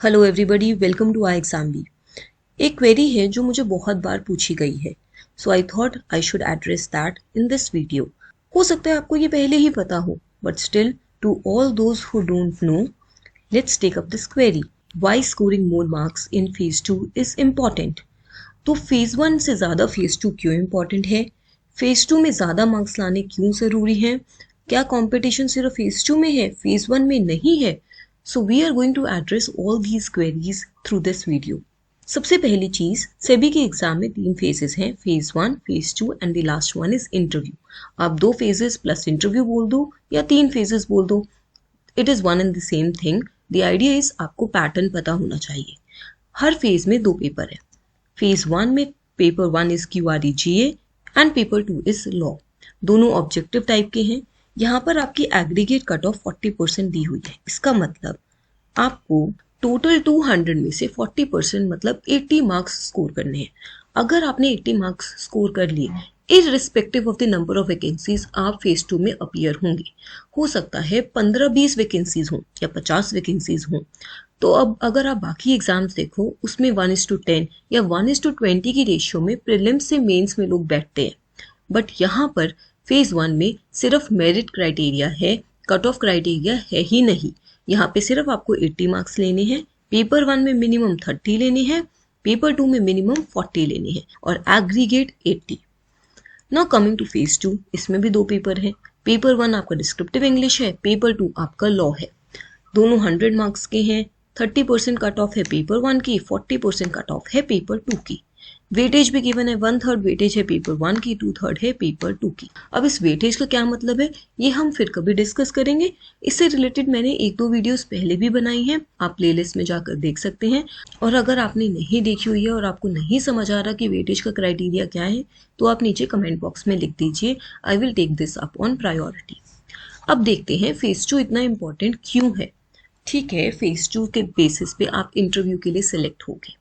Hello everybody, welcome to iExamBee. एक query है जो मुझे बहुत बार पूछी गई है, so I thought I should address that in this video. हो सकता है आपको ये पहले ही पता हो, but still to all those who don't know, let's take up this query. Why scoring more marks in phase 2 is important. तो फेज 1 से ज़्यादा फेज 2 क्यों इम्पॉर्टेंट है? फेज 2 में ज़्यादा मार्क्स लाने क्यों ज़रूरी है? क्या कंपटीशन सिर्फ फेज 2 में है, फेज 1 में नहीं है? So we are going to address all these queries through this video. सबसे पहली चीज, सेबी के एग्जाम में 3 फेजेस हैं, phase 1, phase 2 and the last one is interview. आप 2 फेजेस प्लस इंटरव्यू बोल दो या 3 फेजेस बोल दो, it is one and the same thing. The idea is आपको पैटर्न पता होना चाहिए। हर फेज में 2 पेपर है। फेज 1 में paper 1 is QRE GA and paper 2 is law. दोनों ऑब्जेक्टिव टाइप के हैं। यहाँ पर आपकी एग्रीगेट कट ऑफ 40% दी हुई है। इसका मतलब आपको टोटल 200 में से 40% मतलब 80 मार्क्स स्कोर करने हैं। अगर आपने 80 मार्क्स स्कोर कर लिए, irrespective of the number of vacancies, आप फेज 2 में अपीयर होंगे। हो सकता है 15-20 वैकेंसीज हों या 50 वैकेंसीज हों। तो अब अगर आप बाकी एग्जाम्स देखो, उसमें 1:10 या 1:20 की रेशियो में प्रीलिम्स से मेंस में लोग बैठते हैं। बट यहाँ पर फेज 1 में सिर्फ मेरिट क्राइटेरिया है, कट ऑफ क्राइटेरिया है ही नहीं। यहाँ पे सिर्फ आपको 80 मार्क्स लेने हैं। पेपर 1 में मिनिमम 30 लेने हैं, पेपर 2 में मिनिमम 40 लेने हैं और aggregate 80। Now coming two phase 2, इसमें भी 2 पेपर हैं। पेपर 1 आपका डिस्क्रिप्टिव इंग्लिश है, पेपर 2 आपका लॉ है। दोनों 100 मार्क्स के हैं। 30% कट ऑफ है पेपर 1 की, 40% कट ऑफ है पेपर 2 की। वेटेज भी गिवन है, 1/3 वेटेज है पेपर 1 की, 2/3 है पेपर 2 की। अब इस वेटेज का क्या मतलब है, ये हम फिर कभी डिस्कस करेंगे। इससे रिलेटेड मैंने 1-2 वीडियोस पहले भी बनाई हैं, आप प्लेलिस्ट में जाकर देख सकते हैं। और अगर आपने नहीं देखी हुई है और आपको नहीं समझ आ रहा कि वेटेज का क्राइटेरिया क्या है, तो आप नीचे कमेंट बॉक्स में लिख दीजिए, I will take this up on priority. अब देखते हैं फेज 2 इतना इंपॉर्टेंट क्यों है। ठीक है, फेज 2 के बेसिस पे आप इंटरव्यू के लिए सिलेक्ट होगे।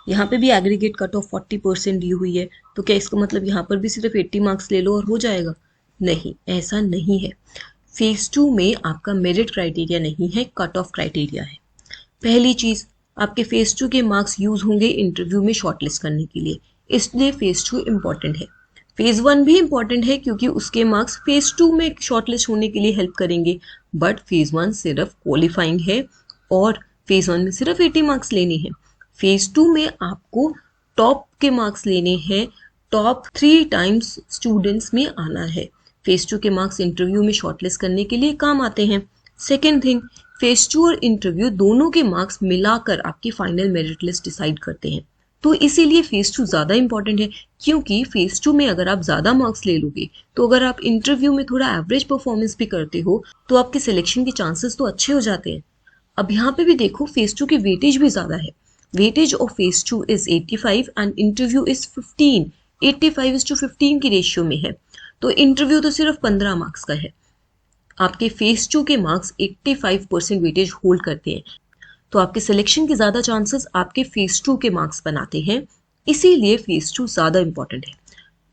यहाँ पे भी एग्रीगेट कट ऑफ 40% दी हुई है, तो क्या इसका मतलब यहाँ पर भी सिर्फ 80 मार्क्स ले लो और हो जाएगा? नहीं, ऐसा नहीं है। फेज 2 में आपका मेरिट क्राइटेरिया नहीं है, कट ऑफ क्राइटेरिया है। पहली चीज, आपके फेज 2 के मार्क्स यूज होंगे इंटरव्यू में शॉर्टलिस्ट करने के लिए, इसलिए फेज 2 इंपॉर्टेंट है। फेज 1 भी इंपॉर्टेंट है क्योंकि उसके मार्क्स फेज 2 में शॉर्टलिस्ट होने के लिए हेल्प करेंगे, बट फेज 1 सिर्फ क्वालिफाइंग है और फेज 1 में सिर्फ 80 मार्क्स लेने हैं। फेज 2 में आपको टॉप के मार्क्स लेने हैं, टॉप 3 टाइम्स स्टूडेंट्स में आना है। फेज 2 के मार्क्स इंटरव्यू में शॉर्टलिस्ट करने के लिए काम आते हैं। सेकेंड थिंग, फेज 2 और इंटरव्यू दोनों के मार्क्स मिलाकर आपकी फाइनल मेरिट लिस्ट डिसाइड करते हैं। तो इसीलिए फेज 2 ज़्यादा इंपॉर्टेंट है, क्योंकि फेज 2 में अगर आप ज़्यादा मार्क्स ले लोगे, तो अगर आप इंटरव्यू में थोड़ा एवरेज परफॉर्मेंस भी करते हो, तो आपके सिलेक्शन के चांसेस तो अच्छे हो जाते हैं। अब यहाँ पे भी देखो, फेज 2 की वेटेज भी ज़्यादा है। Weightage of phase 2 is 85 and interview is 15. 85:15 की रेशियो में है, तो इंटरव्यू तो सिर्फ 15 मार्क्स का है। आपके फेज 2 के मार्क्स 85% वेटेज होल्ड करते हैं, तो आपके सिलेक्शन के ज्यादा चांसेस आपके फेज 2 के मार्क्स बनाते हैं, इसीलिए फेज 2 ज्यादा इंपॉर्टेंट है।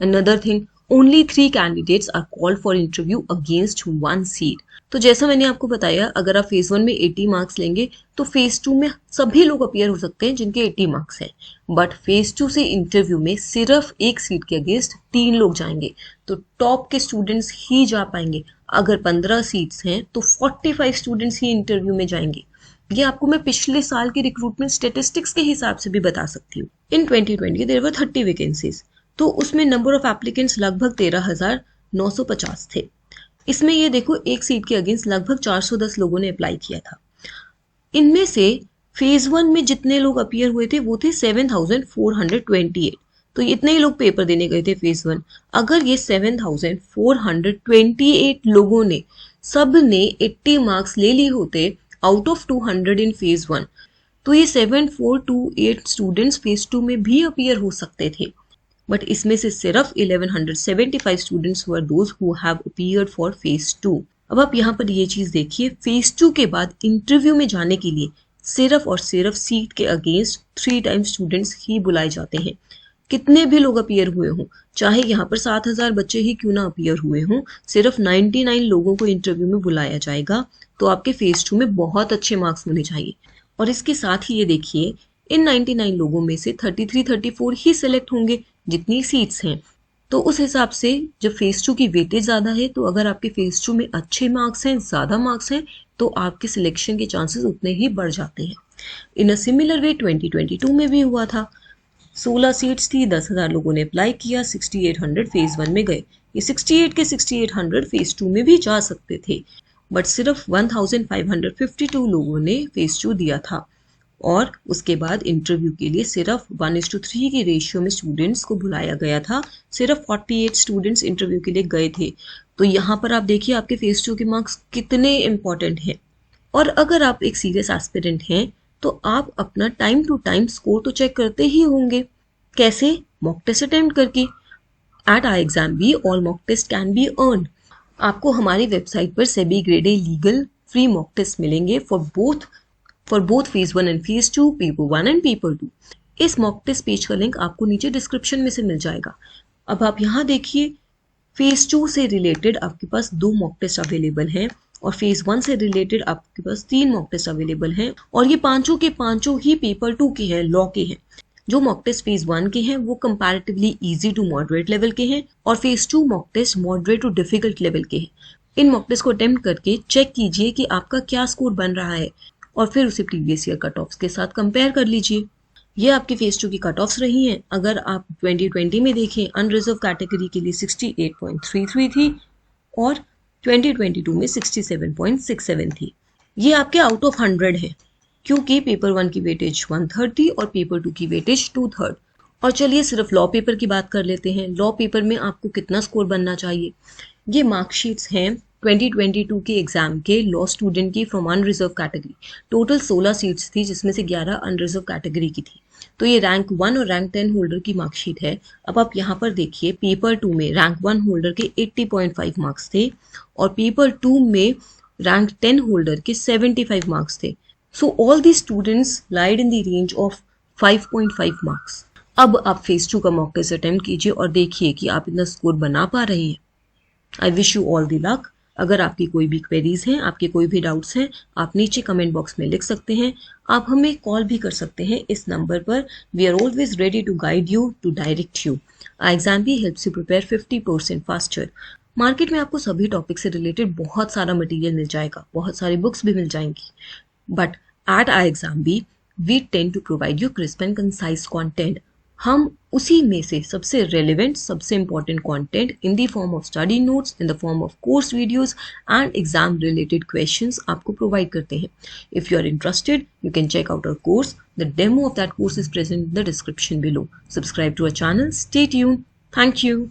Another thing, only 3 candidates are called for interview against 1 seat. तो जैसा मैंने आपको बताया, अगर आप फेज 1 में 80 मार्क्स लेंगे, तो फेज 2 में सभी लोग अपीयर हो सकते हैं जिनके 80 मार्क्स हैं, बट फेज 2 से इंटरव्यू में सिर्फ 1 सीट के अगेंस्ट 3 लोग जाएंगे, तो टॉप के स्टूडेंट्स ही जा पाएंगे। अगर 15 सीट्स हैं तो 45 स्टूडेंट्स ही इंटरव्यू में जाएंगे। ये आपको मैं पिछले साल की रिक्रूटमेंट स्टेटिस्टिक्स के हिसाब से भी बता सकती हूँ। इन 2020 देयर वर 30 वैकेंसीज, तो उसमें नंबर ऑफ एप्लीकेंट्स लगभग 13,950 थे। इसमें ये देखो, 1 सीट के अगेंस्ट लगभग 410 लोगों ने अप्लाई किया था। इनमें से फेज 1 में जितने लोग अपीयर हुए थे वो थे 7,428, तो इतने ही लोग पेपर देने गए थे फेज 1। अगर ये 7,428 लोगों ने सब ने 80 मार्क्स ले लिए होते आउट ऑफ 200 इन फेज 1, तो ये 7,428 स्टूडेंट्स फेज 2 में भी अपीयर हो सकते थे। बट इसमें से सिर्फ 1175 students were those who have appeared for phase 2। अब आप यहाँ पर ये चीज देखिए, फेज 2 के बाद इंटरव्यू में जाने के लिए सिर्फ और सिर्फ सीट के अगेंस्ट 3 टाइम्स स्टूडेंट्स ही बुलाए जाते हैं। कितने भी लोग अपीयर हुए हों, चाहे यहाँ पर 7,000 बच्चे ही क्यों ना अपीयर हुए हों, सिर्फ 99 लोगों को इंटरव्यू में बुलाया जाएगा, तो आपके फेज 2 में बहुत अच्छे मार्क्स होने चाहिए। और इसके साथ ही ये देखिए इन 99 लोगों में से 33-34 ही सिलेक्ट होंगे जितनी सीट्स हैं। तो उस हिसाब से जब फेज 2 की वेटेज ज़्यादा है तो अगर आपके फेज 2 में अच्छे मार्क्स हैं, ज़्यादा मार्क्स हैं, तो आपके सिलेक्शन के चांसेस उतने ही बढ़ जाते हैं। इन अ सिमिलर वे 2022 में भी हुआ था। 16 सीट्स थी, 10,000 लोगों ने अप्लाई किया, 6800 फेज 1 में गए। ये 68 के 6800 फेज 2 में भी जा सकते थे, बट सिर्फ 1552 लोगों ने फेज 2 दिया था। और उसके बाद इंटरव्यू के लिए सिर्फ 1:3 की रेशियो में स्टूडेंट्स को बुलाया गया था। सिर्फ 48 स्टूडेंट्स इंटरव्यू के लिए गए थे। तो यहाँ पर आप देखिए आपके फेज 2 के मार्क्स कितने इंपॉर्टेंट हैं। और अगर आप एक सीरियस एस्पिरेंट हैं तो आप अपना टाइम टू टाइम स्कोर तो चेक करते ही होंगे। कैसे? मॉक टेस्ट अटेम्प्ट करके। At iExamBee all mock test can be earn. आपको हमारी वेबसाइट पर SEBI grade A legal free mock test मिलेंगे for both phase 1 and phase 2, paper 1 and paper 2। इस मॉक टेस्ट पेज का लिंक आपको नीचे description में से मिल जाएगा। अब आप यहाँ देखिए फेज 2 से रिलेटेड आपके पास 2 मॉक टेस्ट अवेलेबल हैं और फेज 1 से रिलेटेड आपके पास 3 मॉक टेस्ट अवेलेबल हैं और ये पांचों के पांचों ही पेपर 2 के हैं, लॉ के हैं। जो मॉक टेस्ट फेज 1 के हैं वो comparatively easy to moderate level के हैं और phase 2 mock test moderate to difficult level के हैं। इन मॉक टेस्ट को अटेम्प्ट करके चेक कीजिए कि आपका क्या स्कोर बन रहा है और फिर उसे प्रीवियस ईयर कट ऑफ्स के साथ कंपेयर कर लीजिए। ये आपकी फेज 2 की कट ऑफ्स रही हैं। अगर आप 2020 में देखें अनरिजर्व कैटेगरी के लिए 68.33 थी और 2022 में 67.67 थी। ये आपके आउट ऑफ 100 है क्योंकि पेपर 1 की वेटेज 1/3 थी और पेपर 2 की वेटेज 2/3। और चलिए सिर्फ लॉ पेपर की बात कर लेते हैं। लॉ पेपर में आपको कितना स्कोर बनना चाहिए? ये मार्कशीट्स हैं 2022 के एग्जाम के लॉ स्टूडेंट की from unreserved category. Total 16 seats थी जिसमें से 11 अनरिजर्व कैटेगरी की थी। तो ये रैंक 1 और रैंक 10 होल्डर की मार्कशीट है। अब आप यहाँ पर देखिए पेपर 2 में रैंक 1 होल्डर के 80.5 मार्क्स थे और पेपर 2 में रैंक 10 होल्डर के 75 मार्क्स थे। So all the students lied in the range of 5.5 marks. अब आप फेज 2 का मॉक टेस्ट अटेम्प्ट कीजिए और देखिए कि आप इतना स्कोर बना पा रहे हैं। I wish you all the luck. अगर आपकी कोई भी क्वेरीज हैं, आपके कोई भी डाउट्स हैं, आप नीचे कमेंट बॉक्स में लिख सकते हैं। आप हमें कॉल भी कर सकते हैं इस नंबर पर। We are always ready to guide you, to direct you. iExamBee helps you prepare 50% faster. Market में आपको सभी टॉपिक से रिलेटेड बहुत सारा मटेरियल मिल जाएगा, बहुत सारी बुक्स भी मिल जाएंगी, but at iExamBee we tend to provide you crisp and concise content. हम उसी में से सबसे रेलिवेंट, सबसे important content in the form of study notes, in the form of course videos and exam related questions आपको provide करते हैं। If you are interested you can check out our course. The demo of that course is present in the description below. Subscribe to our channel. Stay tuned. Thank you.